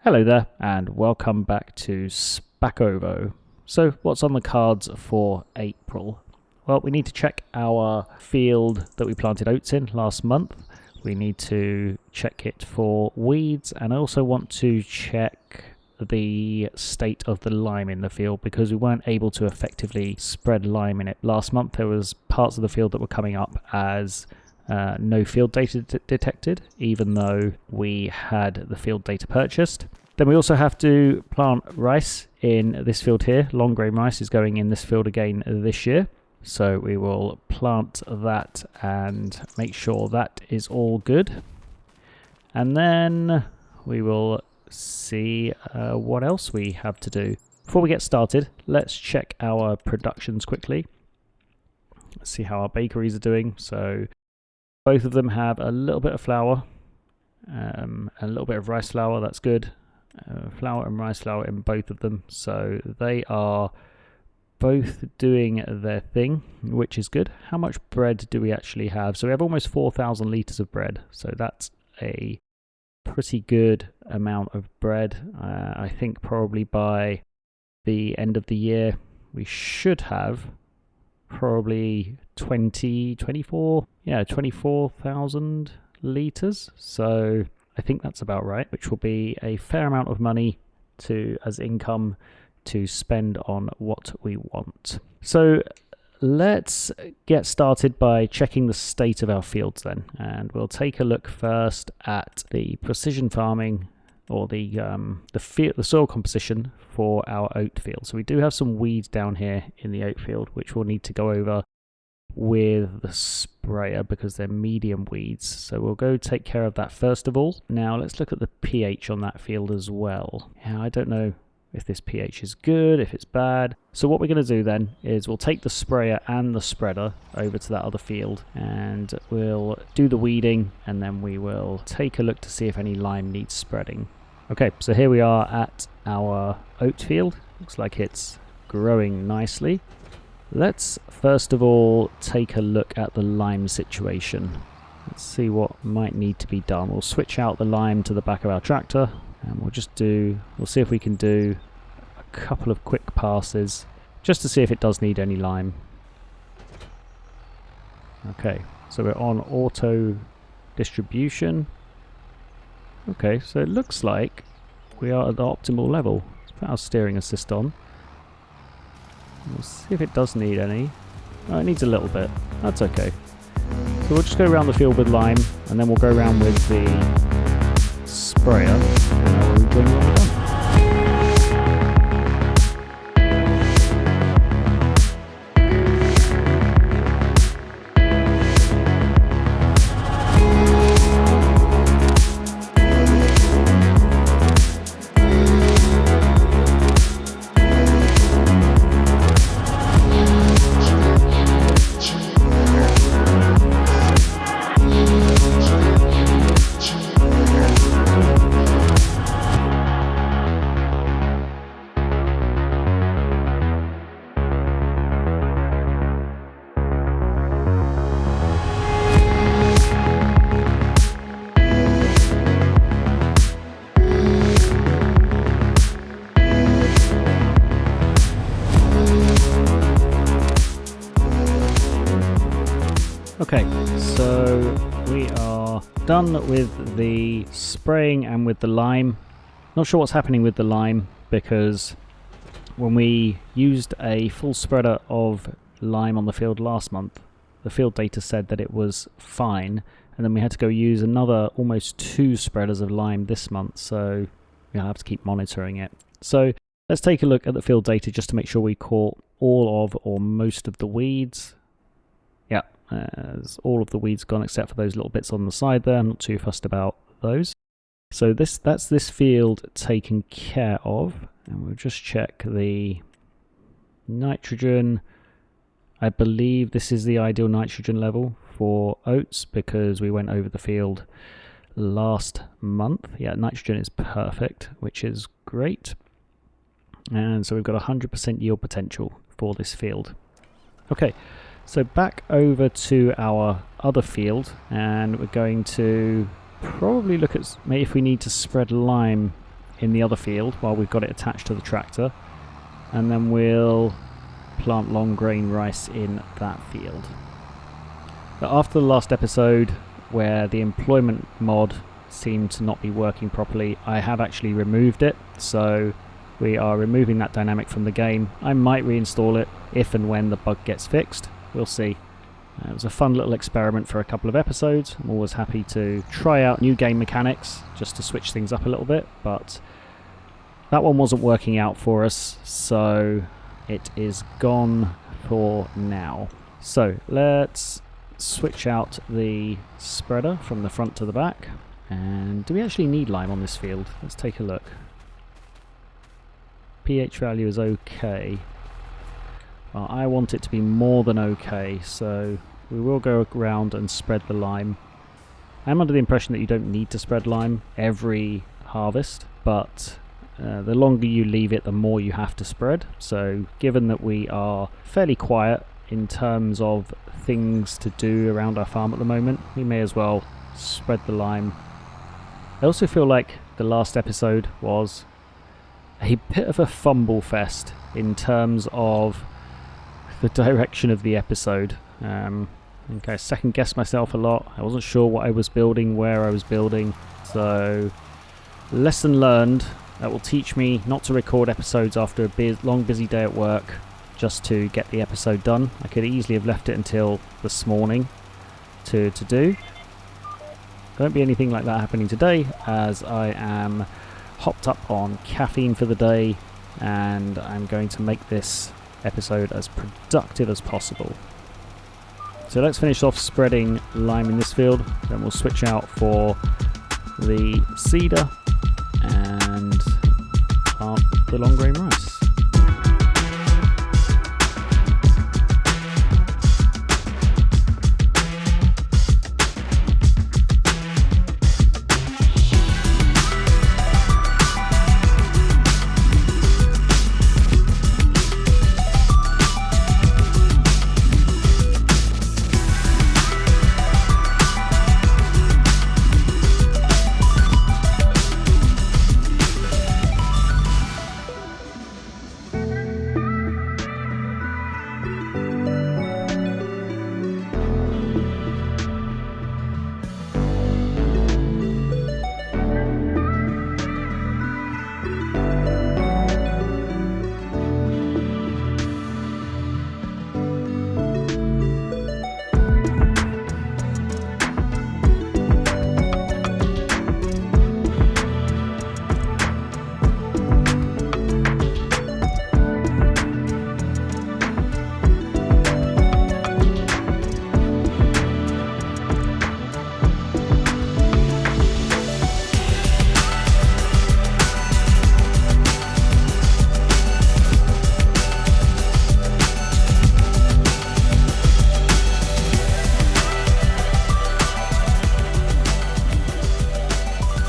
Hello there, and welcome back to Szpakowo. So, what's on the cards for April? Well, we need to check our field that we planted oats in last month. We need to check it for weeds, and I also want to check the state of the lime in the field because we weren't able to effectively spread lime in it. Last month there was parts of the field that were coming up as no field data detected, even though we had the field data purchased. Then we also have to plant rice in this field here. Long grain rice is going in this field again this year. So we will plant that and make sure that is all good. And then we will see what else we have to do. Before we get started, let's check our productions quickly. Let's see how our bakeries are doing. So both of them have a little bit of flour, a little bit of rice flour. That's good. Flour and rice flour in both of them. So they are both doing their thing, which is good. How much bread do we actually have? So we have almost 4,000 litres of bread. So that's a pretty good amount of bread. I think probably by the end of the year, we should have probably 24,000 litres. So I think that's about right, which will be a fair amount of money as income to spend on what we want. So let's get started by checking the state of our fields then, and we'll take a look first at the precision farming or the soil composition for our oat field. So we do have some weeds down here in the oat field, which we'll need to go over with the sprayer because they're medium weeds. So we'll go take care of that first of all. Now let's look at the pH on that field as well. Yeah, I don't know if this pH is good, if it's bad. So what we're going to do then is we'll take the sprayer and the spreader over to that other field and we'll do the weeding, and then we will take a look to see if any lime needs spreading. Okay, so here we are at our oat field. Looks like it's growing nicely. Let's first of all take a look at the lime situation. Let's see what might need to be done. We'll switch out the lime to the back of our tractor, and we'll see if we can do a couple of quick passes just to see if it does need any lime. Okay, so we're on auto distribution. Okay, so it looks like we are at the optimal level. Let's put our steering assist on. We'll see if it does need any. Oh, it needs a little bit. That's okay. So we'll just go around the field with lime, and then we'll go around with the sprayer, and we'll rejoin when we're done. Okay, so we are done with the spraying and with the lime. Not sure what's happening with the lime because when we used a full spreader of lime on the field last month, the field data said that it was fine, and then we had to go use another almost 2 spreaders of lime this month, so we'll have to keep monitoring it. So let's take a look at the field data just to make sure we caught all of or most of the weeds. Yeah. As all of the weeds gone except for those little bits on the side there. I'm not too fussed about those. So that's this field taken care of, and we'll just check the nitrogen. I believe this is the ideal nitrogen level for oats because we went over the field last month. Yeah, nitrogen is perfect, which is great. And so we've got 100% yield potential for this field. Okay. So back over to our other field, and we're going to probably look at maybe if we need to spread lime in the other field while we've got it attached to the tractor, and then we'll plant long grain rice in that field. But after the last episode where the employment mod seemed to not be working properly, I have actually removed it, so we are removing that dynamic from the game. I might reinstall it if and when the bug gets fixed. We'll see. It was a fun little experiment for a couple of episodes. I'm always happy to try out new game mechanics just to switch things up a little bit, but that one wasn't working out for us, so it is gone for now. So let's switch out the spreader from the front to the back. And do we actually need lime on this field? Let's take a look. pH value is okay. Well, I want it to be more than okay, so we will go around and spread the lime. I'm under the impression that you don't need to spread lime every harvest, but the longer you leave it, the more you have to spread. So given that we are fairly quiet in terms of things to do around our farm at the moment, we may as well spread the lime. I also feel like the last episode was a bit of a fumble fest in terms of the direction of the episode. I think I second guessed myself a lot. I wasn't sure what I was building, where I was building, so lesson learned. That will teach me not to record episodes after a long busy day at work just to get the episode done. I could easily have left it until this morning to do. There won't be anything like that happening today, as I am hopped up on caffeine for the day, and I'm going to make this episode as productive as possible. So let's finish off spreading lime in this field, then we'll switch out for the cedar and plant the long grain rice.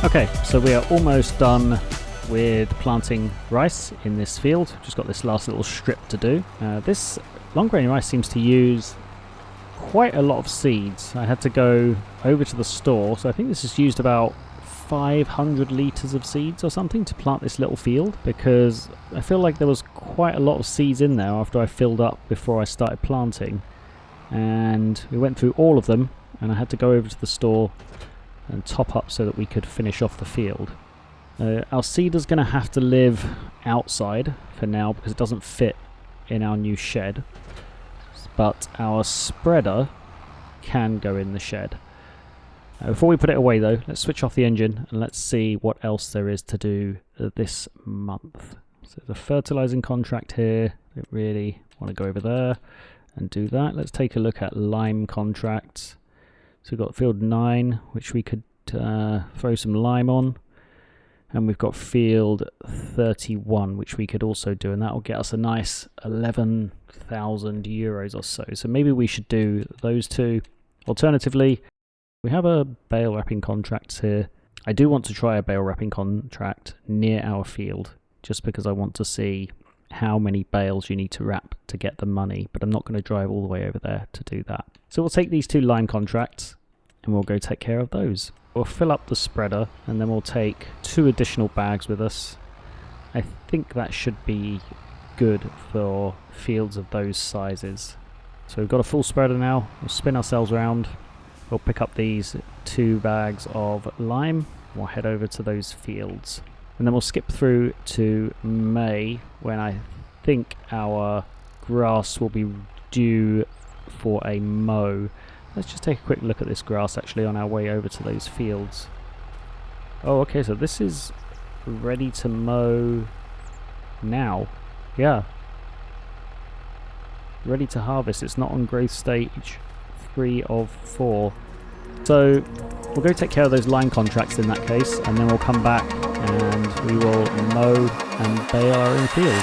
Okay, so we are almost done with planting rice in this field. Just got this last little strip to do. This long grain rice seems to use quite a lot of seeds. I had to go over to the store, so I think this has used about 500 litres of seeds or something to plant this little field, because I feel like there was quite a lot of seeds in there after I filled up before I started planting. And we went through all of them, and I had to go over to the store and top up so that we could finish off the field. Our cedar's going to have to live outside for now because it doesn't fit in our new shed, but our spreader can go in the shed. Before we put it away though, let's switch off the engine and let's see what else there is to do this month. So there's a fertilizing contract here. I really want to go over there and do that. Let's take a look at lime contracts. So we've got field 9, which we could throw some lime on. And we've got field 31, which we could also do. And that will get us a nice 11,000 euros or so. So maybe we should do those two. Alternatively, we have a bale wrapping contract here. I do want to try a bale wrapping contract near our field, just because I want to see how many bales you need to wrap to get the money, but I'm not going to drive all the way over there to do that. So we'll take these two lime contracts and we'll go take care of those. We'll fill up the spreader and then we'll take 2 additional bags with us. I think that should be good for fields of those sizes. So we've got a full spreader now. We'll spin ourselves around. We'll pick up these 2 bags of lime. We'll head over to those fields. And then we'll skip through to May, when I think our grass will be due for a mow. Let's just take a quick look at this grass actually on our way over to those fields. Oh, okay, so this is ready to mow now. Yeah. Ready to harvest. It's not on growth stage 3 of 4. So we'll go take care of those line contracts in that case, and then we'll come back and we will mow and bale our own field.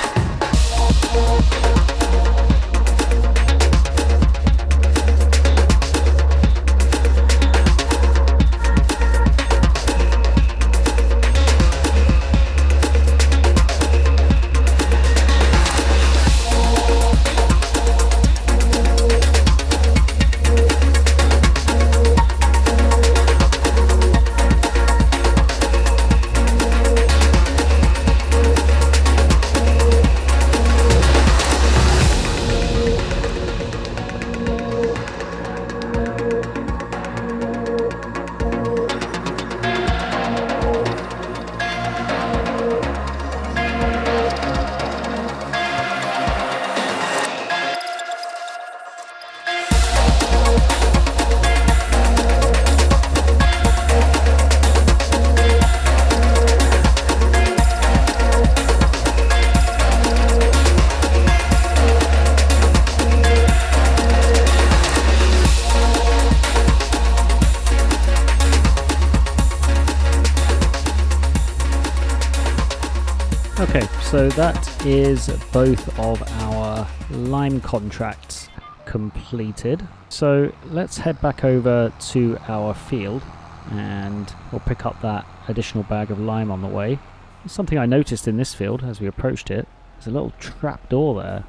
Okay, so that is both of our lime contracts completed. So let's head back over to our field and we'll pick up that additional bag of lime on the way. Something I noticed in this field as we approached it, there's a little trap door there.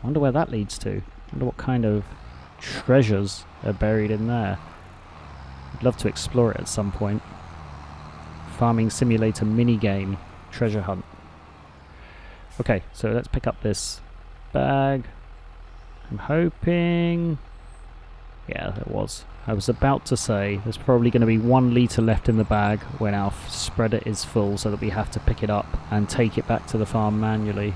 I wonder where that leads to. I wonder what kind of treasures are buried in there. I'd love to explore it at some point. Farming simulator minigame treasure hunt. Okay, so let's pick up this bag. I'm hoping... Yeah, there was. I was about to say there's probably going to be 1 litre left in the bag when our spreader is full, so that we have to pick it up and take it back to the farm manually.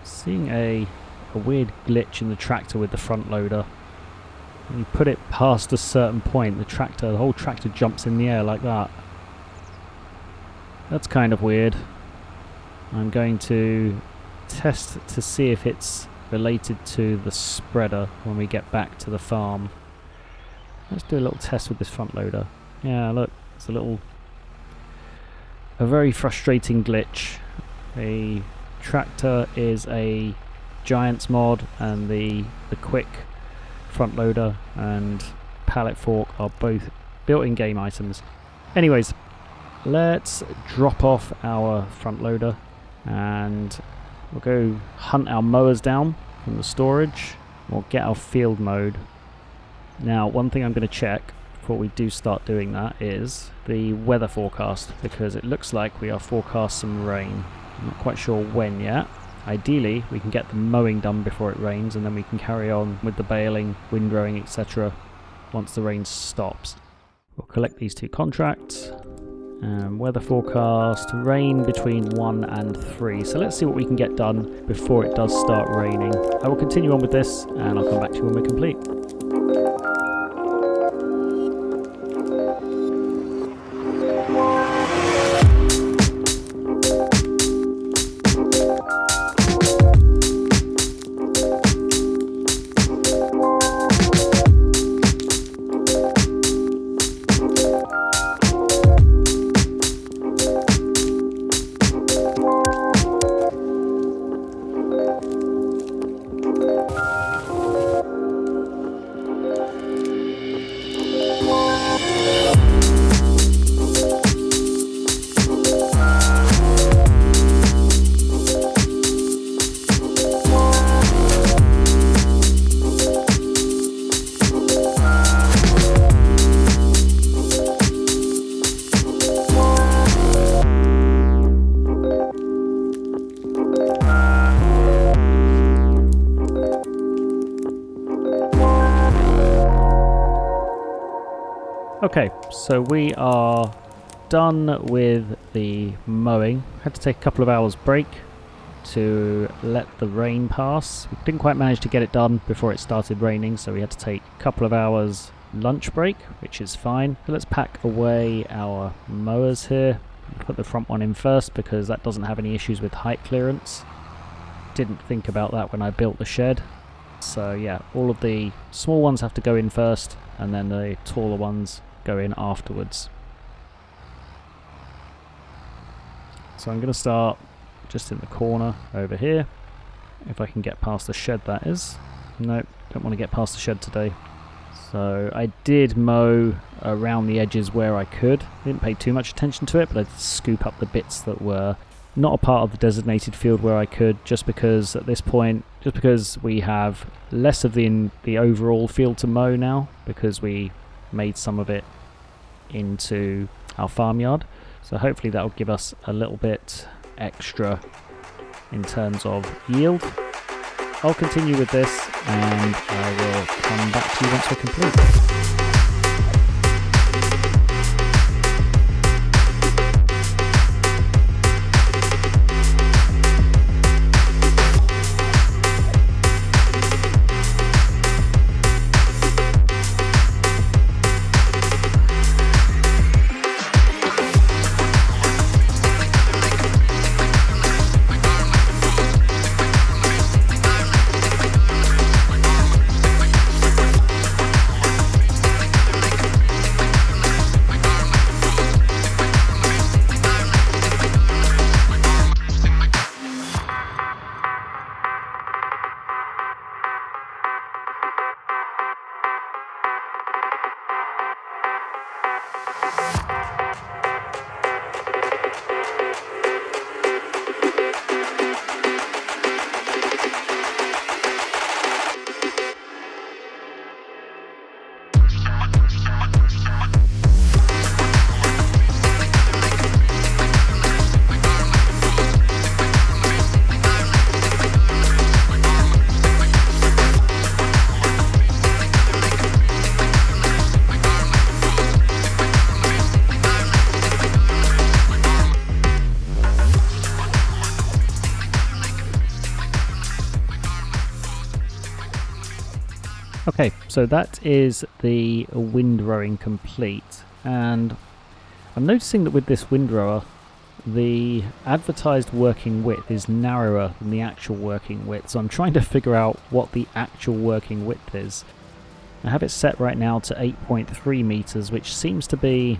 Seeing a weird glitch in the tractor with the front loader. When you put it past a certain point, the whole tractor jumps in the air like that. That's kind of weird. I'm going to test to see if it's related to the spreader when we get back to the farm. Let's do a little test with this front loader. Yeah, look, it's a very frustrating glitch. The tractor is a Giants mod, and the quick front loader and pallet fork are both built-in game items. Anyways, let's drop off our front loader and we'll go hunt our mowers down from the storage. We'll get our field mowed. Now, one thing I'm going to check before we do start doing that is the weather forecast, because it looks like we are forecast some rain. I'm not quite sure when yet. Ideally, we can get the mowing done before it rains, and then we can carry on with the baling, windrowing, etc. once the rain stops. We'll collect these 2 contracts. Weather forecast, rain between 1 and 3. So let's see what we can get done before it does start raining. I will continue on with this, and I'll come back to you when we're complete. Okay, so we are done with the mowing. Had to take a couple of hours break to let the rain pass. We didn't quite manage to get it done before it started raining, so we had to take a couple of hours lunch break, which is fine. So let's pack away our mowers here. Put the front one in first because that doesn't have any issues with height clearance. Didn't think about that when I built the shed. So yeah, all of the small ones have to go in first and then the taller ones go in afterwards. So I'm going to start just in the corner over here. If I can get past the shed, that is. Nope, don't want to get past the shed today. So I did mow around the edges where I could. Didn't pay too much attention to it, but I did scoop up the bits that were not a part of the designated field where I could, just because at this point, just because we have less of the overall field to mow now, because we made some of it into our farmyard. So hopefully that will give us a little bit extra in terms of yield. I'll continue with this and I will come back to you once we're complete. Okay, so that is the windrowing complete, and I'm noticing that with this windrower, the advertised working width is narrower than the actual working width, so I'm trying to figure out what the actual working width is. I have it set right now to 8.3 meters, which seems to be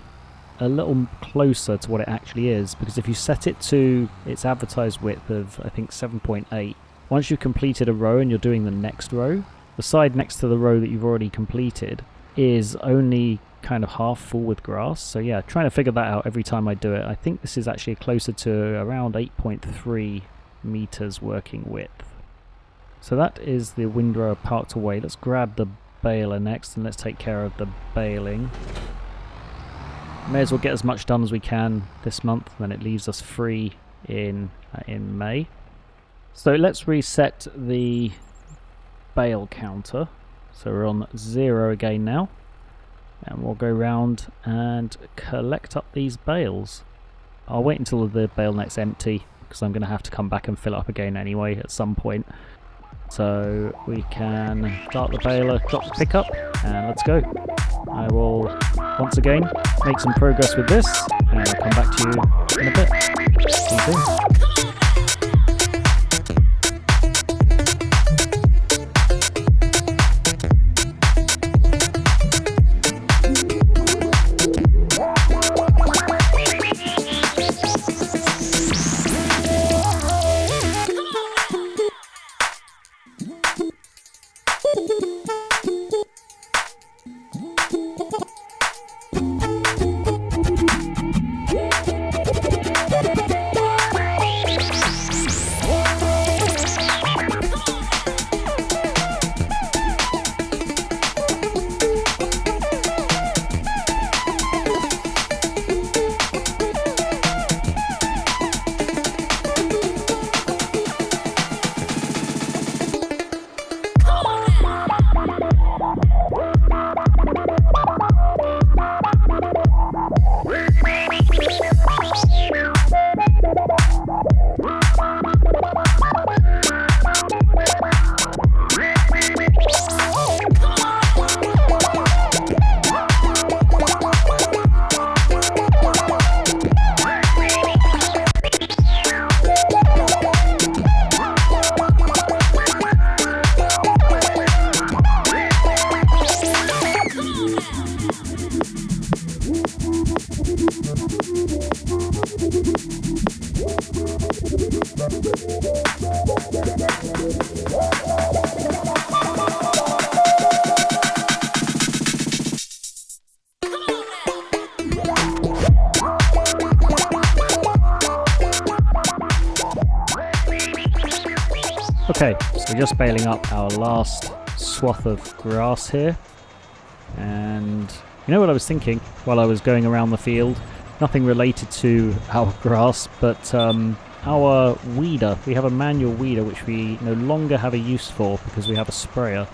a little closer to what it actually is, because if you set it to its advertised width of, I think, 7.8, once you've completed a row and you're doing the next row, the side next to the row that you've already completed is only kind of half full with grass. So yeah, trying to figure that out every time I do it. I think this is actually closer to around 8.3 meters working width. So that is the windrower parked away. Let's grab the baler next and let's take care of the baling. May as well get as much done as we can this month, then it leaves us free in May. So let's reset the bale counter, so we're on 0 again now, and we'll go round and collect up these bales. I'll wait until the bale net's empty because I'm going to have to come back and fill it up again anyway at some point. So we can start the baler, drop the pickup, and let's go. I will once again make some progress with this and I'll come back to you in a bit. See you soon. Okay, so we're just baling up our last swath of grass here, and you know what I was thinking while I was going around the field? Nothing related to our grass, but our weeder. We have a manual weeder which we no longer have a use for because we have a sprayer.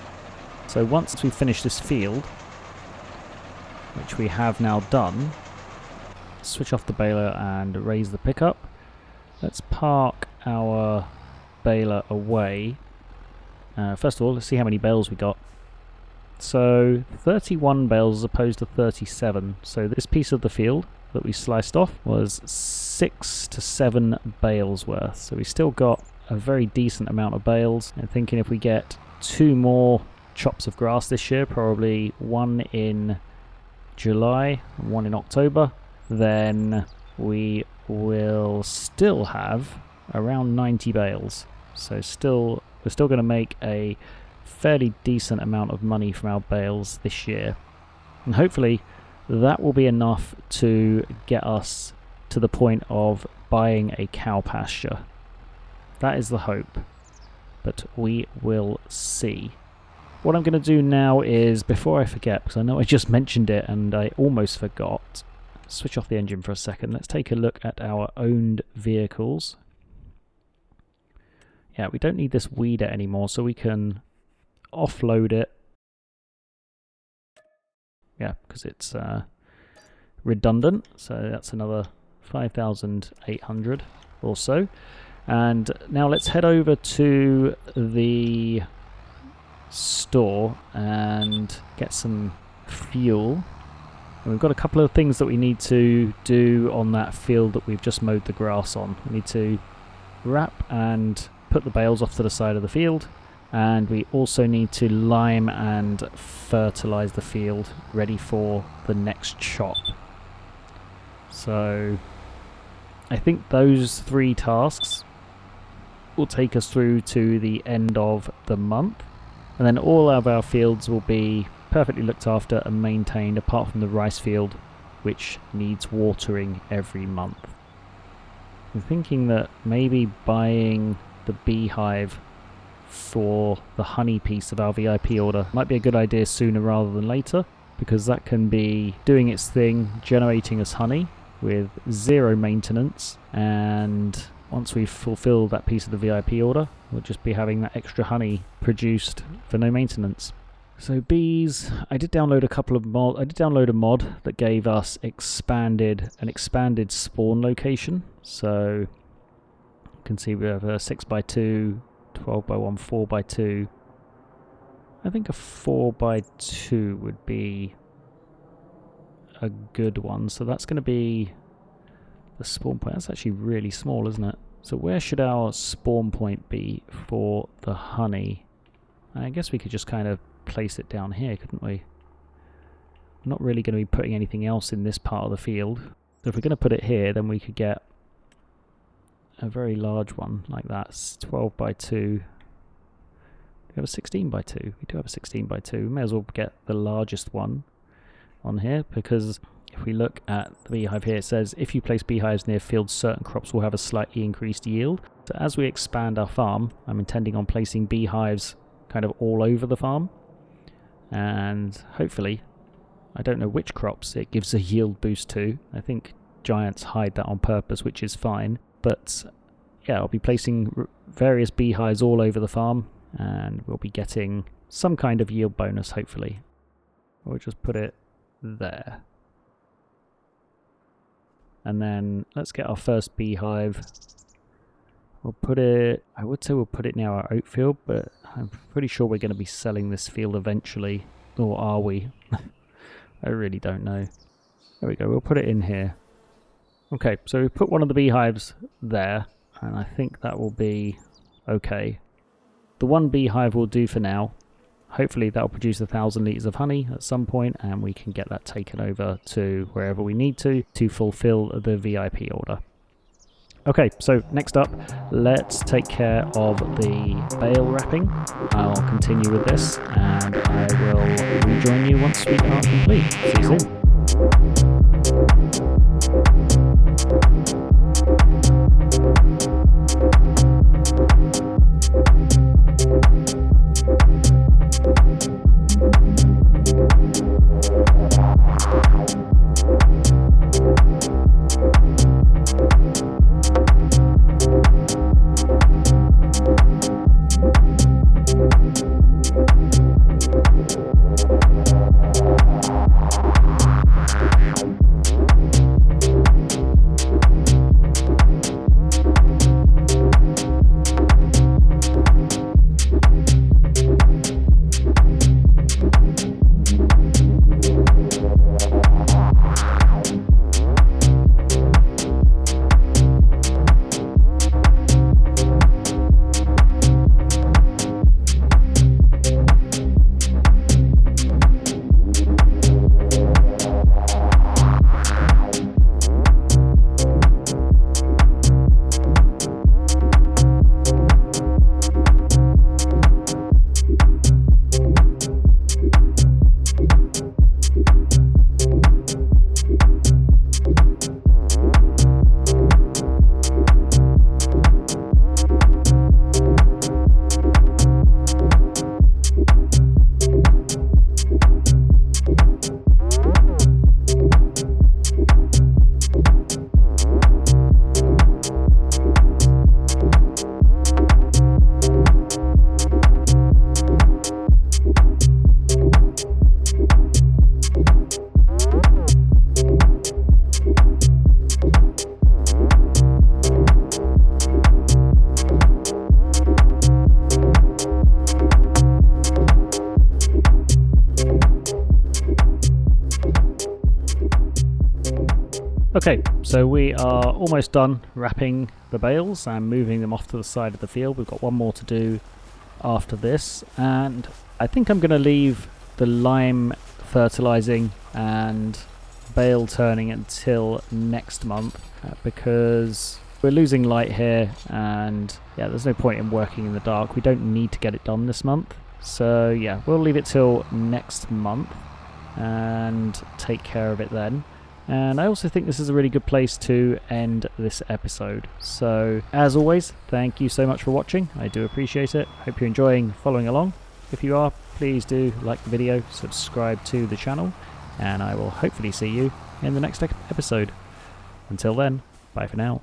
So once we finish this field, which we have now done, switch off the baler and raise the pickup. Let's park our baler away. First of all, let's see how many bales we got. So 31 bales as opposed to 37. So this piece of the field that we sliced off was 6 to 7 bales worth. So we still got a very decent amount of bales. I'm thinking if we get 2 more chops of grass this year, probably one in July and one in October, then we will still have around 90 bales. So we're still going to make a fairly decent amount of money from our bales this year, and hopefully that will be enough to get us to the point of buying a cow pasture. That is the hope, but we will see. What I'm going to do now is, before I forget, because I know I just mentioned it and I almost forgot, switch off the engine for a second. Let's take a look at our owned vehicles. Yeah, we don't need this weeder anymore, so we can offload it. Yeah, because it's redundant, so that's another 5,800 or so. And now let's head over to the store and get some fuel. And we've got a couple of things that we need to do on that field that we've just mowed the grass on. We need to wrap and put the bales off to the side of the field, and we also need to lime and fertilize the field ready for the next chop. So I think those 3 tasks will take us through to the end of the month, and then all of our fields will be perfectly looked after and maintained, apart from the rice field, which needs watering every month. I'm thinking that maybe buying the beehive for the honey piece of our VIP order might be a good idea sooner rather than later, because that can be doing its thing, generating us honey with 0 maintenance, and once we've fulfilled that piece of the VIP order, we'll just be having that extra honey produced for no maintenance. So bees, I did download a mod that gave us an expanded spawn location. So you can see we have a 6x2, 12x1, 4x2. I think a 4x2 would be a good one. So that's going to be the spawn point. That's actually really small, isn't it? So where should our spawn point be for the honey? I guess we could just kind of place it down here, couldn't we? I'm not really going to be putting anything else in this part of the field. So if we're going to put it here, then we could get a very large one like that. It's 12x2. We have a 16x2. We do have a 16x2. We may as well get the largest one on here, because if we look at the beehive here, it says if you place beehives near fields, certain crops will have a slightly increased yield. So as we expand our farm, I'm intending on placing beehives kind of all over the farm, and hopefully, I don't know which crops it gives a yield boost to. I think giants hide that on purpose, which is fine, but yeah, I'll be placing various beehives all over the farm, and we'll be getting some kind of yield bonus, hopefully. We'll just put it there. And then let's get our first beehive. We'll put it, I would say we'll put it near our oat field, but I'm pretty sure we're going to be selling this field eventually. Or are we? I really don't know. There we go, we'll put it in here. Okay, so we've put one of the beehives there, and I think that will be okay. The one beehive will do for now. hopefully that'll produce 1,000 litres of honey at some point, and we can get that taken over to wherever we need to fulfill the VIP order. Okay, so next up, let's take care of the bale wrapping. I'll continue with this, and I will rejoin you once we are complete. See you soon. Okay, so we are almost done wrapping the bales and moving them off to the side of the field. We've got one more to do after this, and I think I'm going to leave the lime fertilizing and bale turning until next month because we're losing light here, and yeah, there's no point in working in the dark. We don't need to get it done this month, so yeah, we'll leave it till next month and take care of it then. And I also think this is a really good place to end this episode. So, as always, thank you so much for watching. I do appreciate it. Hope you're enjoying following along. If you are, please do like the video, subscribe to the channel, and I will hopefully see you in the next episode. Until then, bye for now.